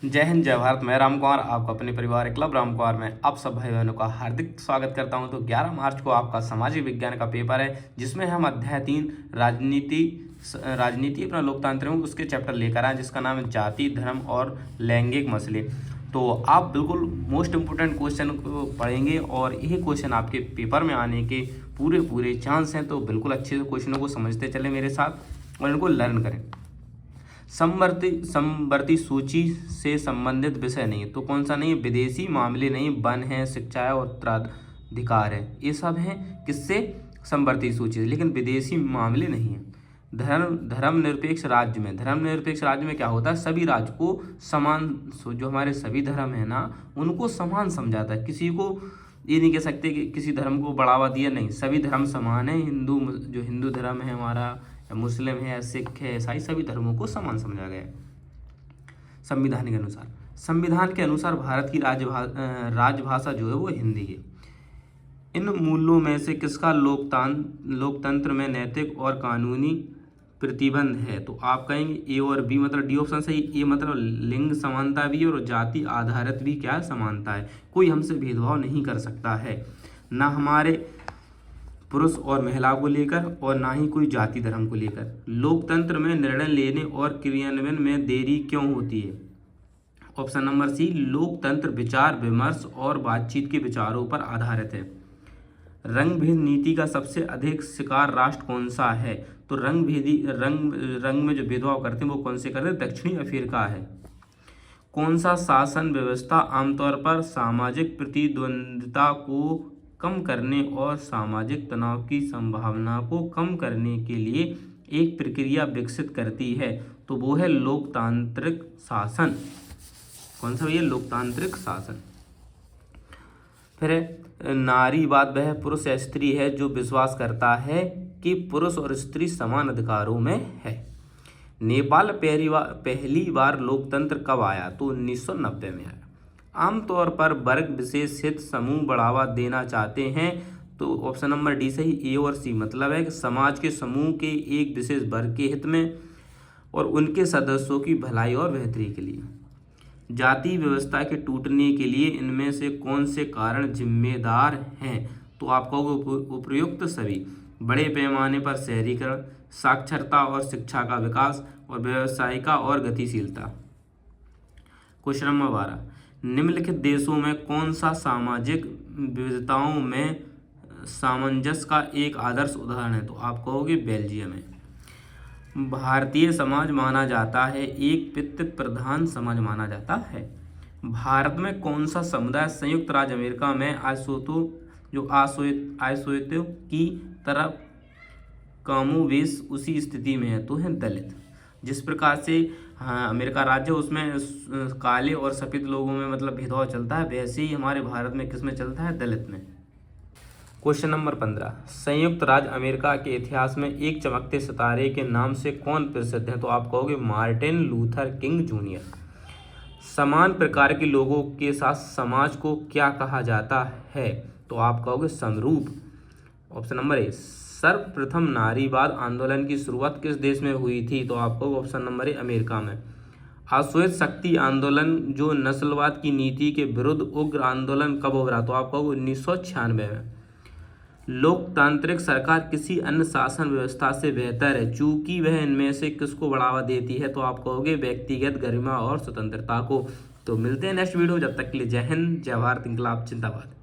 जय हिंद जय भारत। मैं राम कुमार आपका अपने परिवार क्लब राम कुमार में आप सब भाई बहनों का हार्दिक स्वागत करता हूं। तो 11 मार्च को आपका सामाजिक विज्ञान का पेपर है, जिसमें हम अध्याय 3 राजनीति अपना लोकतंत्र में उसके चैप्टर लेकर आए, जिसका नाम है जाति धर्म और लैंगिक मसले। तो आप बिल्कुल मोस्ट इम्पोर्टेंट क्वेश्चन को पढ़ेंगे और यही क्वेश्चन आपके पेपर में आने के पूरे चांस हैं। तो बिल्कुल अच्छे से क्वेश्चनों को समझते चले मेरे साथ और इनको लर्न करें। समवर्ती सूची से संबंधित विषय नहीं, तो कौन सा नहीं है? विदेशी मामले नहीं, वन है, शिक्षा है और उत्तराधिकार है। ये सब हैं किससे? समवर्ती सूची से, लेकिन विदेशी मामले नहीं है। धर्मनिरपेक्ष राज्य में, धर्मनिरपेक्ष राज्य में क्या होता है? सभी राज्य को समान, जो हमारे सभी धर्म है ना, उनको समान समझाता है। किसी को ये नहीं कह सकते कि किसी धर्म को बढ़ावा दिया, नहीं, सभी धर्म समान है। जो हिंदू धर्म है हमारा, या मुस्लिम है, या सिख है, ईसाई, सभी धर्मों को समान समझा गया है संविधान के अनुसार। संविधान के अनुसार भारत की राजभाषा जो है वो हिंदी है। इन मूल्यों में से किसका लोकतंत्र में नैतिक और कानूनी प्रतिबंध है? तो आप कहेंगे ए और बी, मतलब डी ऑप्शन सही। ए मतलब लिंग समानता भी है और जाति आधारित भी क्या समानता है। कोई हमसे भेदभाव नहीं कर सकता है, ना हमारे पुरुष और महिला को लेकर और ना ही कोई जाति धर्म को लेकर। लोकतंत्र में निर्णय लेने और क्रियान्वयन में देरी क्यों होती है? ऑप्शन नंबर सी, लोकतंत्र विचार विमर्श और बातचीत के विचारों पर आधारित है। रंग भेद नीति का सबसे अधिक शिकार राष्ट्र कौन सा है? तो रंग में जो भेदभाव करते हैं वो कौन से करते हैं? दक्षिणी अफ्रीका है। कौन सा शासन व्यवस्था आमतौर पर सामाजिक प्रतिद्वंद्विता को कम करने और सामाजिक तनाव की संभावना को कम करने के लिए एक प्रक्रिया विकसित करती है? तो वो है लोकतांत्रिक शासन। कौन सा? ये लोकतांत्रिक शासन। फिर नारीवाद वह पुरुष या स्त्री है जो विश्वास करता है कि पुरुष और स्त्री समान अधिकारों में है। नेपाल पहली बार लोकतंत्र कब आया? तो 1990 में आया। आमतौर पर वर्ग विशेष हित समूह बढ़ावा देना चाहते हैं, तो ऑप्शन नंबर डी सही। ए और सी मतलब है कि समाज के समूह के एक विशेष वर्ग के हित में और उनके सदस्यों की भलाई और बेहतरी के लिए। जाति व्यवस्था के टूटने के लिए इनमें से कौन से कारण जिम्मेदार हैं? तो आपको उपयुक्त सभी। बड़े पैमाने पर शहरीकरण, साक्षरता और शिक्षा का विकास और व्यावसायिका और गतिशीलता। क्वेश्चन नंबर 12, निम्नलिखित देशों में कौन सा सामाजिक विविधताओं में सामंजस्य का एक आदर्श उदाहरण है? तो आप कहोगे बेल्जियम है। भारतीय समाज माना जाता है, एक पितृ प्रधान समाज माना जाता है। भारत में कौन सा समुदाय संयुक्त राज्य अमेरिका में आश्रितों की तरफ कमोवेश उसी स्थिति में है? तो है दलित। जिस प्रकार से अमेरिका राज्य उसमें काले और सफ़ेद लोगों में मतलब भेदभाव चलता है, वैसे ही हमारे भारत में किस में चलता है? दलित में। क्वेश्चन नंबर 15, संयुक्त राज्य अमेरिका के इतिहास में एक चमकते सितारे के नाम से कौन प्रसिद्ध है? तो आप कहोगे मार्टिन लूथर किंग जूनियर। समान प्रकार के लोगों के साथ समाज को क्या कहा जाता है? तो आप कहोगे समरूप। Option number A. सर्वप्रथम नारीवाद आंदोलन की शुरुआत किस देश में हुई थी? तो आपको ऑप्शन नंबर ए अमेरिका में। अश्वेत शक्ति आंदोलन जो नस्लवाद की नीति के विरुद्ध उग्र आंदोलन कब उभरा? तो आपको 1996 में। लोकतांत्रिक सरकार किसी अन्य शासन व्यवस्था से बेहतर है चूंकि वह इनमें से किसको बढ़ावा देती है? तो आप कहोगे व्यक्तिगत गरिमा और स्वतंत्रता को। तो मिलते हैं नेक्स्ट वीडियो, जब तक के लिए जय हिंद जय भारत, इंकलाब जिंदाबाद।